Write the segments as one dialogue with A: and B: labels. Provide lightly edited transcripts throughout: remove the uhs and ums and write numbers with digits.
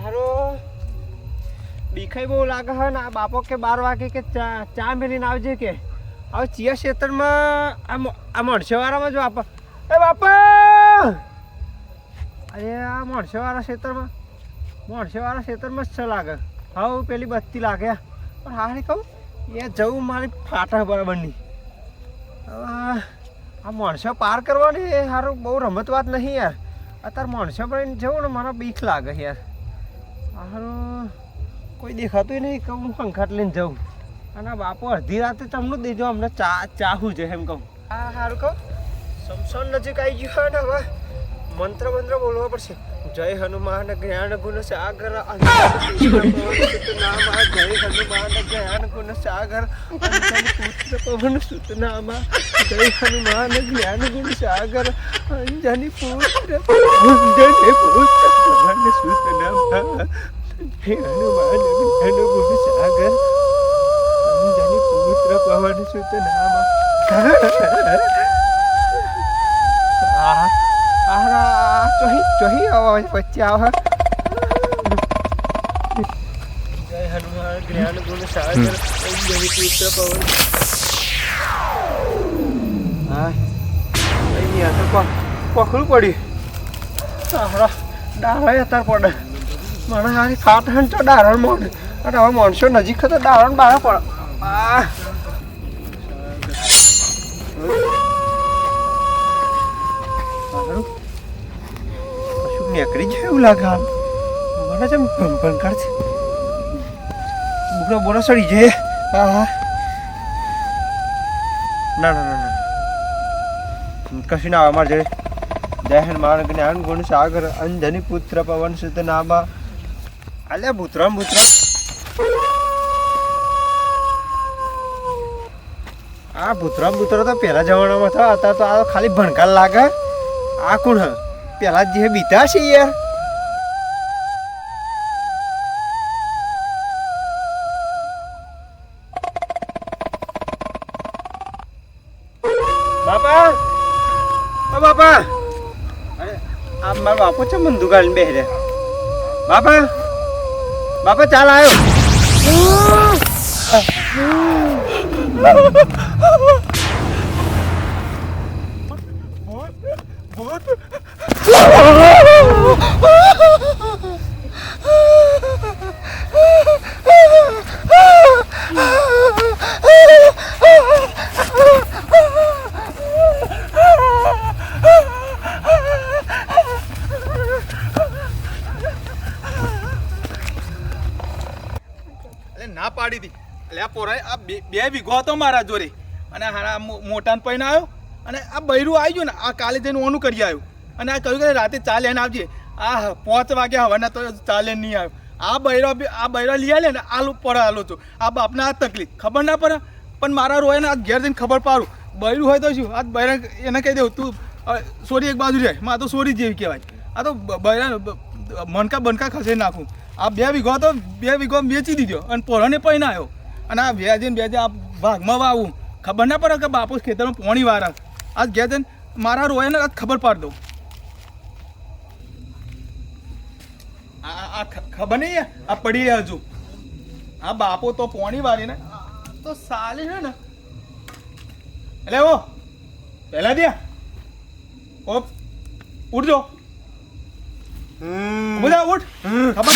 A: હારો બીખાઈ બહુ લાગે છે ને. આ બાપો કે 12 વાગે કે ચા મેલીને આવજે કે. હવે ચિયા ક્ષેત્રમાં આ મણસેવાળામાં જો બાપા એ બાપા અરે આ મણસેવાળા ક્ષેત્રમાં જ છે લાગે. હવે પેલી બત્તી લાગે પણ હારી કહું એ જવું મારી ફાટા બરાબરની. હવે આ મણસો પાર કરવાની એ સારું બહુ રમત વાત નહીં યાર. અત્યારે મણસો પર જવું ને મને બીક લાગે યાર. સારું કોઈ દેખાતું નહીં કહું હું પંખાટ લઈને જાઉં. અને બાપો અડધી રાતે તમને દેજો અમને ચાહું છે એમ કહું. હા સારું કહું સમસન નજીક આવી ગયું ને હવે મંત્ર બોલવા પડશે. જય હનુમાન જ્ઞાન ગુણ સાગર જય હનુમાન જ્ઞાન ગુણ સાગર પુત્ર પવન સુતનામા જય હનુમાન જ્ઞાન ગુણ સાગર અંજની પુત્ર પવન સુતનામા જય હનુમાન જ્ઞાન ગુણ સાગર અંજની પુત્ર પવન સુતનામા. ચોહી આવા વચ્ચે આવા જય હનુમાન જ્ઞાન ગુણ સાગર અંજની પુત્ર પવન. હા અહીંયા તો પખડું પડ્યું. સારા ડાળા અત્યારે પડે મને હારી ખાટ હન તો ડારણ મોડે અને હવે માણસો નજીક તો ડારણ બહાર પડે. નીકળી જાય એવું લાગે મને જેમ ભંકાર છે. બુકડો બોલો સડી જાય. હા ના કશું ના આવે અમારે જોડે. જય હનુમાન જ્ઞાન ગુણ સાગર અંજની પુત્ર પવન સુત નામા. અલ્યા ભૂતરામ આ ભૂતરામ તો પહેલા જમાનામાં હતા. અત્યારે તો આ ખાલી ભણકાર લાગે. આ કોણ હ પેલા જે બીતા છે યાર. બાપા ઓ બાપા અરે આ મારો બાપો છે મને દુકાન બેહરે. બાપા ચાલ આવ્યો.
B: ના પાડી હતી એટલે આ પોરાય આ બે વીઘો હતો મારા જોડે અને હારા મોટાને પૈને આવ્યો અને આ બૈરું આવી ગયું ને આ કાલે જઈને ઓનું કરી આવ્યું અને આ કહ્યું કે રાતે ચા લઈને આવજે. આ 5 વાગ્યા હવાના તો ચા લઈને નહીં આવ્યો. આ બૈરો લઈ આલે ને આલુ પડે આલો છું. આ બાપને આ તકલીફ ખબર ના પડે પણ મારા રોય ને આ ઘેર જઈને ખબર પાડું. બૈરું હોય તો શું આ બૈરા એને કહી દઉં તું સોરી એક બાજુ જાય માં તો સોરી જેવી કહેવાય. આ તો બૈરા મનકા ખસે નાખું. આ 2 વીઘો તો 2 વીઘો વેચી દીધો અને પોરાને પૈને આવ્યો અને આ વ્યાજે આ ભાગમાં વાવું ખબર ના પડે કે બાપુ ખેતરમાં પોણી વાળા. આ ઘેર જઈને મારા રોય ને ખબર પાડ દઉં. આ ખબર નહીં આ પડી રહ્યા હજુ. આ બાપો તો પોણી વાળી ને તો સાલી છે ને એટલે ઓ પહેલા દે ઓ ઉઠજો બોલા ઉઠ ખબર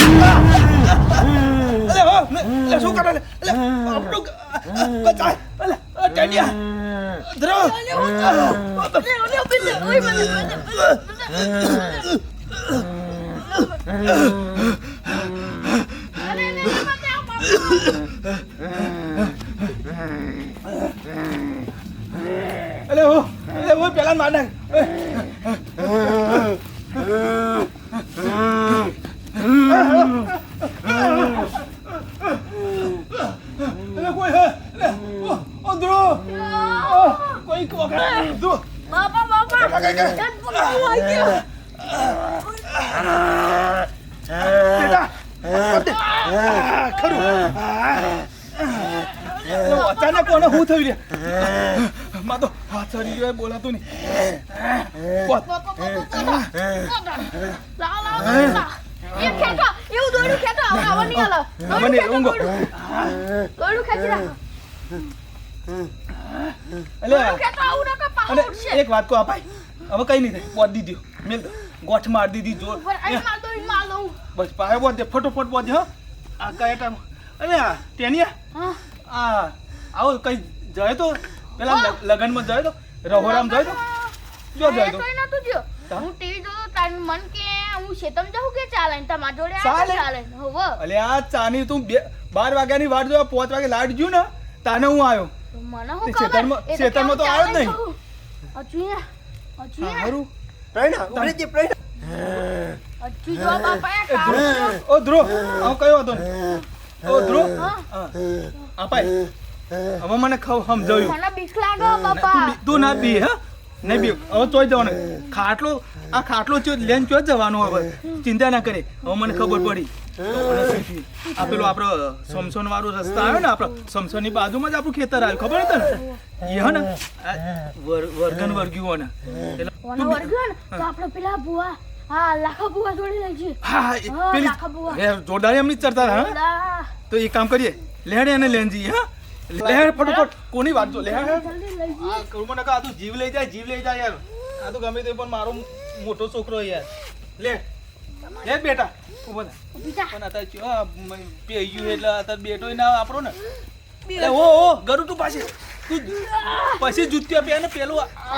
B: અલે હો લે શું કરે લે આપણો કચાય અલે ટેડિયા ધરો અલે હો પેલા માડા અચાનક કોને હું થયું રે માં તો હાથ ચડી ગયો બોલાતું નહીં
C: દોડ્યું ખેંચો આવો નહીં હાલો
B: મને ઊંઘો
C: દોડ્યું ખેંચી રાખો
B: એટલે
C: દોડ્યું ખેંચો આવું ના કા પાહો
B: અને
C: ઉડશે
B: એક વાત કહો આ ભાઈ હવે કઈ નહીં થાય બોધ દીધી મેલ દો ગોઠ માર દીધી જોર
C: પર અહીં માર દો
B: બસ પાહે બોધ દે ફટોફટ બોધ દે હો આ કયા ટાઈમ અરે આ ટેનિયા
C: હા
B: આવો કઈ જાય તો પેલા લગનમાં જાય તો રહોરામ જાય તો જો જાય તો
C: કઈ નતું જો
B: હા?
C: હું ટીવી જોતો તાર મન કે હું શેતમ જાઉં કે ચાલે ને તમાર જોડે આ
B: ચાલે?
C: ચાલે હોવ
B: અલે આ ચાની તું 12 વાગ્યાની વાટ જો 5 વાગે લાઈટ જ્યું ને તાને હું આવ્યો
C: તો મને હું
B: તે
C: ખબર
B: શેતરમાં તો આવ્યો જ નહીં.
C: અચુયા અચુયા
B: સારું
A: પ્રવીણા ઉભરી જે પ્રવીણા
C: અચુ જો બાપા આ કામ
B: ઓ ધ્રુવ આવ કયો હતો ને ઓ ધ્રુવ
C: હા
B: આપાય હવે મને સમજાયું
C: મને બીક લાગે બાપા
B: તું ના બી હા નહીં બી હવે ચોઈ જવાનું ખાટલો આ ખાટલો લેન ચો જવાનો હવે ચિંતા ના કરે હવે મને ખબર પડી આ પેલું આપણો સમસોન વાળો રસ્તા આવ્યો ને આપણો સમસોનની બાજુમાં જ આપણું ખેતર આવ્યું ખબર હતું ને એ હે ને વર્ગન વર્ગ્યું ને એટલે
C: ઓનો વર્ગ્યો ને તો આપણે પેલા બુઆ હા લાખા બુઆ જોડે લઈ જઈએ
B: હા
C: હા,
B: પેલી
C: લાખા બુઆ.
B: જોરદાર એમની જ ચર્ચા હા
C: લા,
B: તો એક કામ કરીએ લેહડ એને લેન જઈએ હા લેહડ ફટોફટ કોની વાત જો લેહડ
C: જલ્દી લઈ જઈએ
B: આ કરું મને આ તું જીવ લઈ જાય યાર આ તો ગમે તે પણ મારો મોટો છોકરો યાર લે લે બેટા ઉભો થા
C: બીજા
B: પણ અત્યારે ચો પેયું એટલે અત્યારે બેટો ના વાપરો ને લે ઓ ગરુ તું પાછી તું પછી જુત્યા પે ને પેલું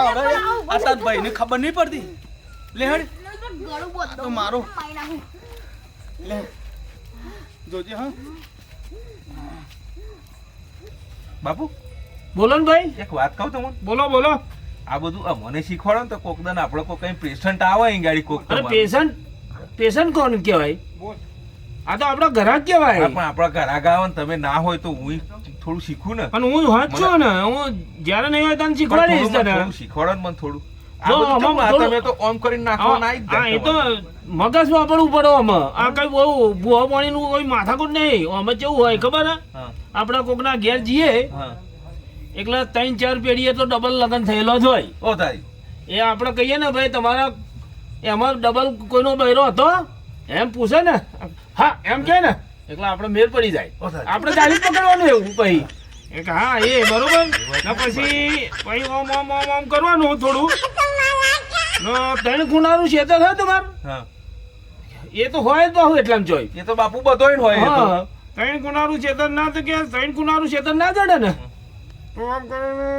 B: હવે આ તાર ભાઈને ખબર નહીં પડતી લેહડ
C: ગળું બોત
B: તો મારો
C: માઈ નાખું
B: લે જોજે હા
D: બાપુ
E: બોલો ને ભાઈ
D: એક વાત કહું તમને
E: બોલો બોલો
D: આ બધું મને શીખવાડો ને તો કોક દન આપણે કોઈ કઈ પેશન્ટ આવે અહીં ગાડી કોક
E: અરે
D: તમારું.
E: પેશન્ટ કોણ કહેવાય
B: બોલ
E: આ તો આપણા ઘરાક કહેવાય
D: હા, પણ આપણા ઘર આગળ આવે ને તમે ના હોય તો હું થોડું શીખું ને
E: અને હું હોત છું ને હું જ્યારે નહીં હોય તને
D: પણ
E: શીખવાડીશ
D: થોડું
E: તને
D: થોડું શીખવાડો ને મને થોડું
E: જો
D: આ બધું
E: આમાં
D: કેવું? આ
E: થોડું-
D: તમે તો ઓમ કરીને નાખવાના આવી જ
E: હા એ તો
D: જાય
E: મગજ વાપરવું પડે આમાં આ કઈ બહુ ભૂવા પાણીનું કોઈ માથાકૂટ નહીં આમાં કેવું હોય ખબર હે
D: હા,
E: આપણા કોકના ઘેર જઈએ
D: હા.
E: એટલે 3-4 પેઢીએ તો ડબલ લગ્ન થયેલો જ હોય
D: ઓ તારી
E: એ આપણે કહીએ ને ભાઈ તમારા એમાં ડબલ કોઈનો બૈરો હતો એમ પૂછે ને હા એમ કે ને એટલે આપણે મેર પડી જાય આપણે ચાલી જ પકડવાનું એવું પછી એક હા એ બરોબર ને પછી ઓમ ઓમ ઓમ ઓમ કરવાનું થોડું ને 3 ખૂણાનું ખેતર છે તમારે
D: હા
E: એ તો હોય જ બહુ એટલામાં જોઈ
D: એ તો બાપુ બધોય હોય એ તો.
E: હા 3 ખૂણાનું ખેતર ના તો કે 3 ખૂણાનું ખેતર ના જડે ને તો આમ કરીને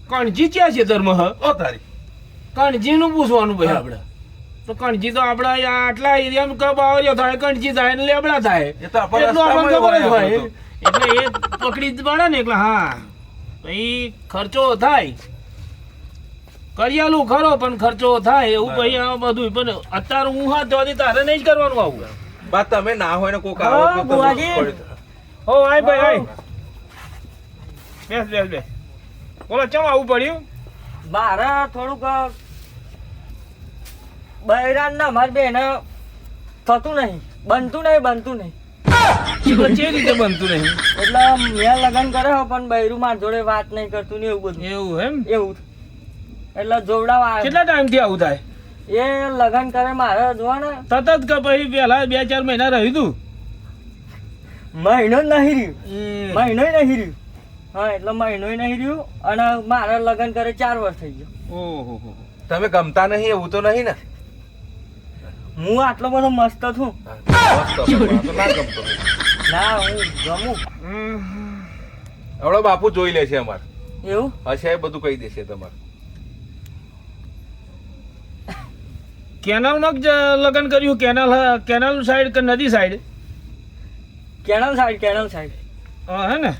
E: કણજી ક્યાં ખેતરમાં હ
D: ઓ તારી
E: કણજીનું પૂછવાનું ભાઈ આપણે તો કણજી તો આપણા અહીંયા આટલા એરિયામાં કબ આવ્યો થાય કણજી થાય ને લેબડા થાય
D: એ તો આપણા
E: એટલું આપણને
D: રસ્તામાં
E: ખબર જ
D: હોય
E: હોય
D: આપણું
E: એટલે એ પકડી જ પડે ને એટલે હા તો એ ખર્ચો થાય કરિયાલું ખરો પણ ખર્ચો થાય એવું પછી આ બધું પણ અત્યારે હું હાથ ધોતી તારે નહીં જ કરવાનું આવું
D: બા તમે ના હોય ને કોક
E: હા,
D: આવે તો તમને
E: બુઆજી.
D: પડે.
E: હો આય ભાઈ આય બેસ બોલો ચમ આવું પડ્યું
F: મારે થોડુંક બૈરાન ના મારી બેન થતું નહીં બનતું નહીં
E: એટલે જે રીતે બનતું નહીં
F: એટલે મેં લગ્ન કર્યો પણ બૈરું મારી જોડે વાત નહીં કરતું ને એવું બધું
E: એવું એમ
F: એવું એટલે જોવડાવા આવ્યો.
E: કેટલા ટાઈમથી આવું થાય
F: એ લગ્ન કરે મારે જોવા ને
E: તરત જ કે પછી પહેલા 2-4 મહિના રહ્યું તું
F: મહિનો જ નહીં રહ્યું મહિનો હા એટલે મહિનો નહીં રહ્યું અને મારે લગ્ન કરે 4 વર્ષ થઈ ગયો
E: ઓહો
D: તમે ગમતા નહીં એવું તો નહીં ને
F: હું આટલો બધો મસ્ત છું
D: બસ તો આ તો ના ગમતો
F: ના હું ગમું
D: હવે બાપુ જોઈ લે છે અમાર
F: એવું
D: હશે એ બધું કહી દેશે તમારે
E: કેનાલમાં જ લગ્ન કર્યું કેનાલ સાઈડ કે નદી સાઈડ
F: કેનલ સાઈડ
E: હે ને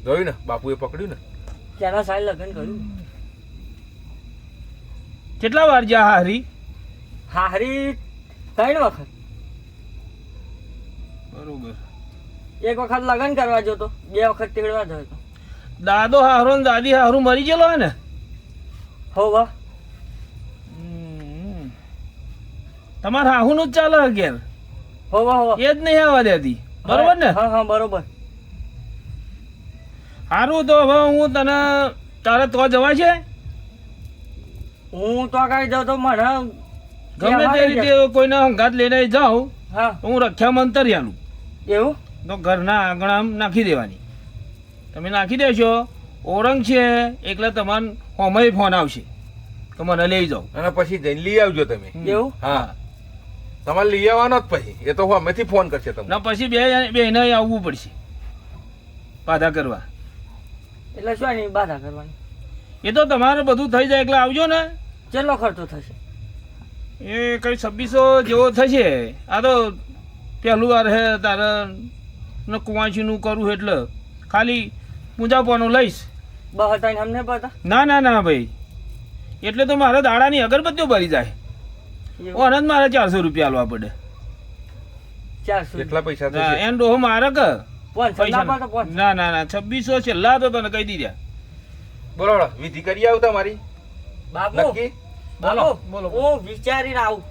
D: જોયું ને બાપુએ પકડ્યું ને
F: કેનલ સાઈડ લગ્ન કર્યું
E: કેટલા વાર જ્યાં હારી
F: હારી 3 વખત
E: બરોબર
F: એક વખત લગ્ન કરવા જતો 2 વખત તેડવા જતો
E: દાદો હારો ને દાદી હારું મરી ગયેલો હે ને
F: હો વાહ
E: તમારે હાહુનું જ ચાલે ઘેર
F: હો વાહ
E: એ જ નહીં આવવા દેતી બરોબર ને
F: હા બરોબર
E: હારું તો હવે હું તને તારે તો જવા છે
F: હું તો કઈ જાઉં તો મને
E: ગમે તે રીતે કોઈને હંગાત લઈને જાઉં
F: હા
E: તો હું રખ્યા મંતરી આલું
F: એવું
E: તો ઘરના આંગણામાં નાખી દેવાની. તમે નાખી દેશો ઓરંગ છે એટલે તમારે હોમય ફોન આવશે કે મને લઈ જાઓ.
D: અને પછી જઈને લઈ આવજો તમે.
F: એવું
D: હા તમારે લઈ આવવાનો જ પછી એ તો હું અમેથી ફોન કરશે તમને.
E: ના પછી બેને આવવું પડશે બાધા કરવા.
F: એટલે શું એની બાધા કરવાની?
E: એ તો તમારે બધું થઈ જાય એટલે આવજો ને.
F: કેટલો ખર્ચો થશે?
E: એ કઈ 2600 જેવો થશે. આ તો પહેલું વાર હે તારે કુંવાસીનું કરું એટલે ખાલી પૂજા પાનું લઈશ.
F: બહતાઈને અમને પતા
E: ના ના ના ભાઈ એટલે તો મારે દાડાની અગરબત્તીઓ ભરી જાય.
F: એવું
E: ઓનજ મારે 400 રૂપિયા આલવા પડે.
F: 400
D: કેટલા પૈસા
E: ના,
D: થશે?
E: એન ડોહો મારે કે
F: 500 ના પાડો 500.
E: ના ના ના 2600 છેલ્લા તો તને કહી દીધા.
D: બોલો બોલો, વિધિ કરી આવું તમારી
F: બાપુ
D: નક્કી.
E: બોલો
F: બાપુ,
E: બોલો
F: હું વિચારીને આવું.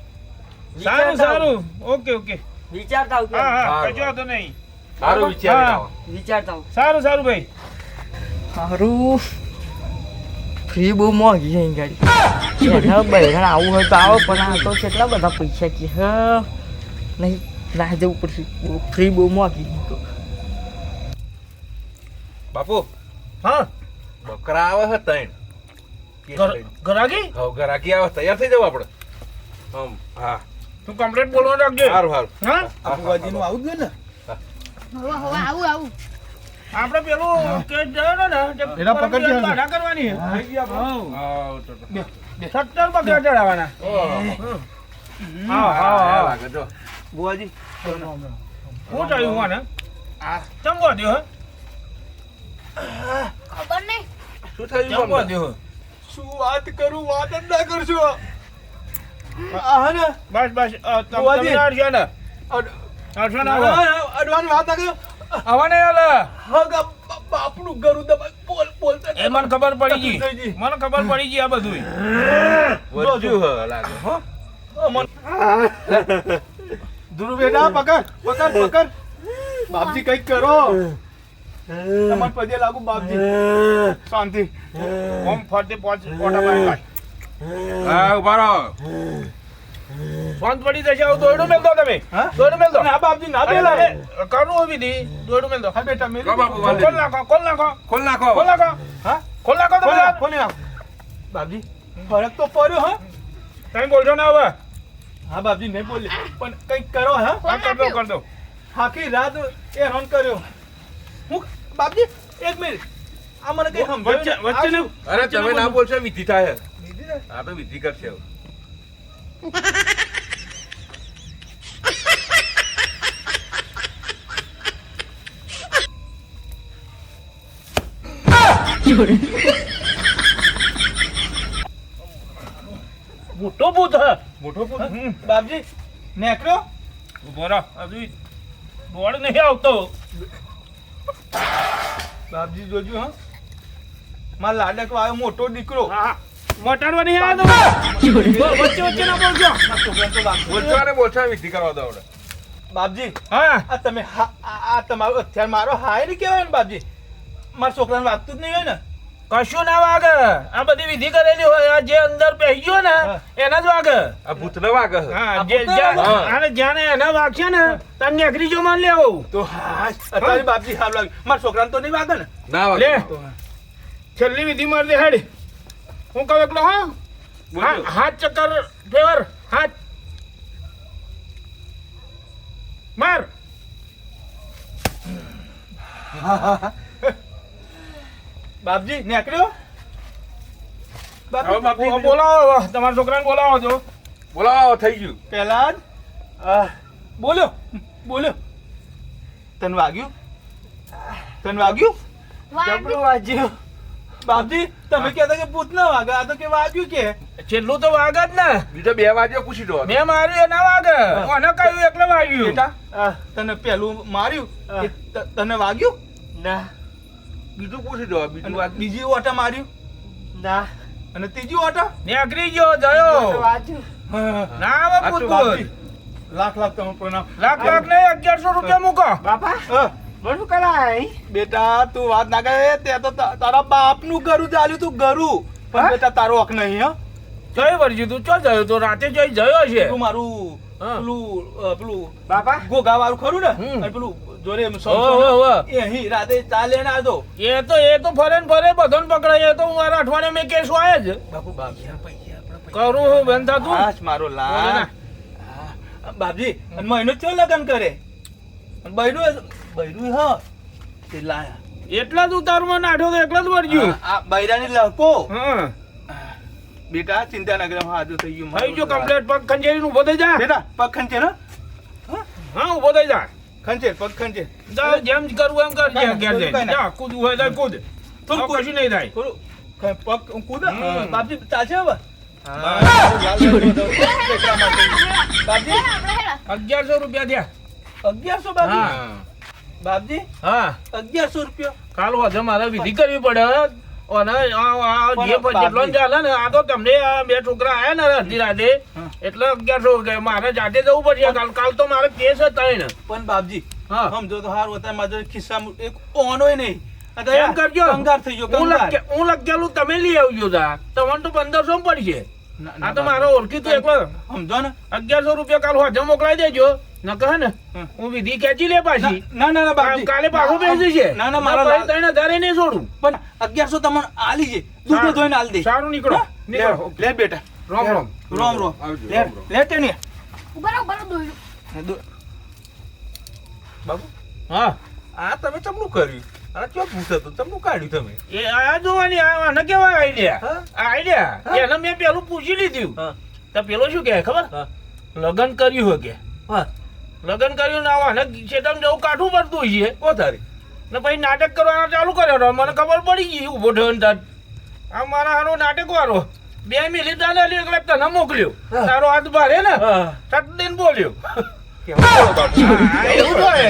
E: સારું
F: વિચારતા આવું.
E: સારું ઓકે ઓકે
F: વિચારતા આવું
E: હા હા
D: સારું.
E: કશો વાંધો નહીં.
D: સારું વિચાર
E: હા.
D: આવો.
F: વિચારતા આવું.
E: સારું સારું ભાઈ.
F: સારું ફ્રી બહુ મોંઘી છે અહીં ગાડી. એના બહેરણ આવું હોય તો આવો પણ આ તો કેટલા બધા પૈસા કે હ નહીં ના જવું પડશે. ફ્રી બહુ મોંઘી છે તો.
D: બાપુ
E: હા
D: બકરા આવે છે 3.
E: ઘરાકી
D: હવે ઘરાકી આવે, તૈયાર થઈ જાવ આપણે. હા
E: તું કમ્પ્લીટ બોલવા રાખજે.
D: સારું સારું.
E: હા
B: આ ફુવાજીનું આવું જ ને.
C: હવે આવું આવું
E: આપણે પેલું કેસ જવાનો ને તે
B: એના પકડજે હવે.
E: બાધા કરવાની છે.
D: હા, તો.
E: 17 બકરા ચડાવવાના. હા હા
D: હા,
E: હા
D: લાગે જો.
B: ફુવાજી
E: હું ચાલ્યું હું આને ચંગો દ્યો હે
C: ખબર નહીં.
D: શું થયું
E: ચંગો
D: તમને?
E: દ્યો હે.
B: શું વાત કરું, વાત જ ના કરશો. આ ને
E: બસ બસ
B: બુઆજી.
E: તમે અડશો ને
B: અડ-
E: અડશો ને
B: અડવાની વાત ના કર્યો.
E: આવા નહીં હાલે.
B: હગા બાપનું ગરું દબાઈ બોલતા
E: એ મને ખબર પડી ગઈ
B: થઈ ગઈ.
E: મને ખબર પડી ગઈ આ બધું.
D: વધ્યું હે, લાગે હો.
B: ધ્રુવ બેટા પકડ. બાપજી કઈક કરો. તમાર પગે લાગુ બાપજી. શાંતિ.
E: ઓમ ફરતે પોચ ઓટા મારી
D: હા, ઉભા રહો.
E: શાંત પડી જશે. આવું દોયડું મેલ દો તમે.
B: હા?
E: દોયડું મેલ દો.
B: ના બાપજી ના પેલા.
E: કરવું હોય વિધિ દોયડું મેલ દો.
B: હા બેટા મેરી.
D: લો બાપુ, વાંધો
E: ખોલ
D: નહીં.
E: નાખો ખોલ નાખો
D: ખોલ નાખો.
E: ખોલ નાખો
B: હા
E: ખોલ નાખો તમે.
B: ખોલી નાખ. બાપજી ફરક તો પડ્યો હા.
E: તમે બોલજો ને હવે.
B: હા બાપજી નહીં બોલે પણ કઈક કરો હા.
E: હા કર દો
B: આખી રાત હેરાન કર્યો હું. બાપજી એક મિનિટ આ મને કઈ
E: વચ્ચે વચ્ચે ને
D: અરે તમે ના બોલશો, વિધિ થાય. હા તો વિધિ કરશે હવે.
E: મોટો ભૂત હે.
B: મોટો બાપજી નેકરો.
E: ઉભો રહો હજુ દોડ નહીં આવતો.
B: બાપજી જોજો હા મારા લાડક આવ્યો મોટો દીકરો.
E: હા મોટાડવા નહીં આવતો. વચ્ચે વચ્ચે ના બોલજો.
B: મારા છોકરાને તો વાગતું
D: બોલશો અને બોલશો, વિધિ કરવા દો આપણે.
B: બાપજી
E: હા
B: આ તમે આ તમારો હથિયાર મારો હાય ને કહેવાય ને બાપજી. મારા છોકરાને વાગતું જ નહીં હોય ને.
E: કશું ના વાગે. આ બધી વિધિ કરેલી હોય. આ જે અંદર બેસી ગયો ને
B: હા.
E: એના જ વાગે.
D: આ ભૂતને વાગે છે.
E: હા
B: આ
E: જે
B: ભૂતને
E: જ્યાં-
D: વાગે?
E: અને જ્યાં એના વાગશે ને ત્યાં નેકરી જો માન લેવો.
B: તો હા અત્યારે બાપજી હાલ લાગે મારા છોકરાને તો નહીં વાગે ને.
D: ના
E: લે.
D: વાગે.
B: તો હા.
E: છેલ્લી વિધિ મારી દે હેડ. હું કહું એકલો હા
D: બોલજો.
E: હાથ ચક્કર ફેવર હાથ માર.
B: બાપજી નેકર્યો.
D: આવો બાપજી.
E: બોલાવો તમારા છોકરાને બોલાવો છો.
D: બોલાવો, થઈ ગયું.
B: પહેલા જ બોલ્યો તને વાગ્યું.
C: વાગ્યું.
F: વાજ્યું.
B: બાપજી તમે કહેતા કે ભૂત ના વાગે આ તો કે વાગ્યું કે.
E: છેલ્લું તો વાગે જ ને.
D: બીજો 2 વાગ્યો પૂછી દો.
E: મેં માર્યું એ ના વાગે. મને કહ્યું એટલે વાગ્યું.
B: બેટા તને પેલું માર્યું
F: હા.
B: એ તને વાગ્યું
F: ના
D: બીજું પૂછી દો.
B: અને
D: બીજું વાગ્યું.
B: બીજી ઓટા માર્યું
F: ના
B: અને ત્રીજી ઓટા.
E: નેકરી ગયો જયો.
F: વાજ્યું.
E: ના આવે
D: આ તો
E: ભૂત
B: બાપજી,
E: ભૂત.
B: લાખ તમે પ્રણામ.
E: લાખ લાખ નહીં 1100 રૂપિયા મૂકો.
F: બાપા
B: હા.
F: શું કરાય?
B: બેટા તું વાત ના કરે તે તો તારા બાપ નું ગરું ચાલ્યું તું ગરું પણ બેટા તારો હક નહીં હા
E: કઈ વર્જ્યું તું ચો જયો તો રાતે જોઈ જયો છે
B: પેલું મારું
E: હા.
B: પેલું
A: બાપા
B: ગોગા વાળું ખરું ને
E: હમ.
B: અને પેલું જોડે એમ
E: હો,
B: સમસો
E: હો, હો.
B: એ અહીં રાતે ચા લેને આવતો
E: એ તો ફરે ને ફરે બધાને પકડાય એ તો હું મારા અઠવાડિયે મેં કેસ વાય જ
B: બાપુ બાપજી
E: કરું હું બેન થતું
B: હાશ મારો
E: બોલે
B: લા
E: ને.
B: હા, બાપજી અને મહિનો ચો લગન કરે અને બૈરું હ તે લાયા
E: એટલા જ ઉતારમાં નાઠો તો એકલા જ વર્જ્યું
B: આ બૈરાની લહકો
E: હા
B: બેટા ચિંતા ના કરે હાજુ થઈ ગયું
E: થઈ ગયો કમ્પ્લેટ પગ ખંજેરી ઉભો થઈ જા
B: બેટા પગ ખંચે ને
E: હા ઉભો થઈ જા
B: ખંચે પગ ખંચે
E: જા જેમ કરવું એમ કર
B: કઈ
E: ઘેર
B: ના,
E: જઈને. જા કૂદવું હોય તો કૂદ
B: થોડું
E: તો કશું નહીં થાય
B: થોડું પગ કૂદ
E: હમ.
B: બાપજી ચાલશે હવે બાપજી
E: 1100 રૂપિયા દ્યા
B: 1100 બાપજી
E: હા
B: બાપજી
E: હા
B: 1100 રૂપિયા
E: કાલ વધે મારે વિધિ કરવી પડે અને આ જે
B: પણ
E: જેટલો
B: બાપજી.
E: ચાલે ને આ તો તમને આ બે છોકરા આયા ને અડધી રાતે
B: હા.
E: એટલે 1100 કે મારે જાતે જવું પડશે કાલ તો મારે કેસ હતા ને
B: પણ બાપજી
E: હા
B: સમજો તો હારું હતા મારા જોડે ખિસ્સામાં એક ઓનોય નહીં અત્યારે
E: એમ કરજો
B: કંગાર થઈ ગયો
E: હું
B: કંગાર.
E: હું લખેલું તમે લઈ આવજો તા તમને તો 1500 પડશે
B: ના,
E: આ
B: ના,
E: તો મારો
B: બાપજી.
E: ઓળખી તો એકલો
B: સમજો ને
E: 1100 રૂપિયા કાલ હોજે મોકલાઈ દેજો ન કહે ને
B: હમ.
E: હું વિધિ ખેંચી લે પાછી
B: ના ના ના બાપજી
E: કાલે પાછું બેસી છે
B: ના ના મારા
E: 3000 નહીં છોડું
B: પણ 1100 તમને આલી છે દૂધે ધોઈને આલી દે
E: સારું નીકળો
B: હા?
E: નીકળો
B: લે બેટા
E: રોમ રોમ
B: રોમ રોમ
D: આવજો,
B: લે
D: રોમ રોમ.
B: લે ટેની
C: ઉભા રહો દોયડું
D: બાબુ
E: હા
D: આ તમે ચમનું કર્યું આ ચો પૂછે તો ચમનું કાઢ્યું તમે
E: એ આ જોવાની આને કેવાય આઈડિયા
D: હા?
E: આઈડિયા એને મેં પેલું પૂછી લીધું
D: હા
E: તો પેલો શું કહે ખબર
D: હા
E: લગન કર્યું હોય કે
D: હા
E: લગન કર્યું ને આને શેતામાં જવું કાઠું પડતું હોય છે
D: ઓ તારી
E: ને પછી નાટક કરવાના ચાલુ કર્યો તો મને ખબર પડી ગઈ ઊભો થયો ને તાર આ મારા હારો નાટક વાળો 2 મિનિટ આને એટલે તને મોકલ્યો
D: હા.
E: તારો હાથ ભારે ને
D: હા
E: સટ દઈને બોલ્યો
D: કેવું બોલો બાપુ
E: હા, એવું તો હે.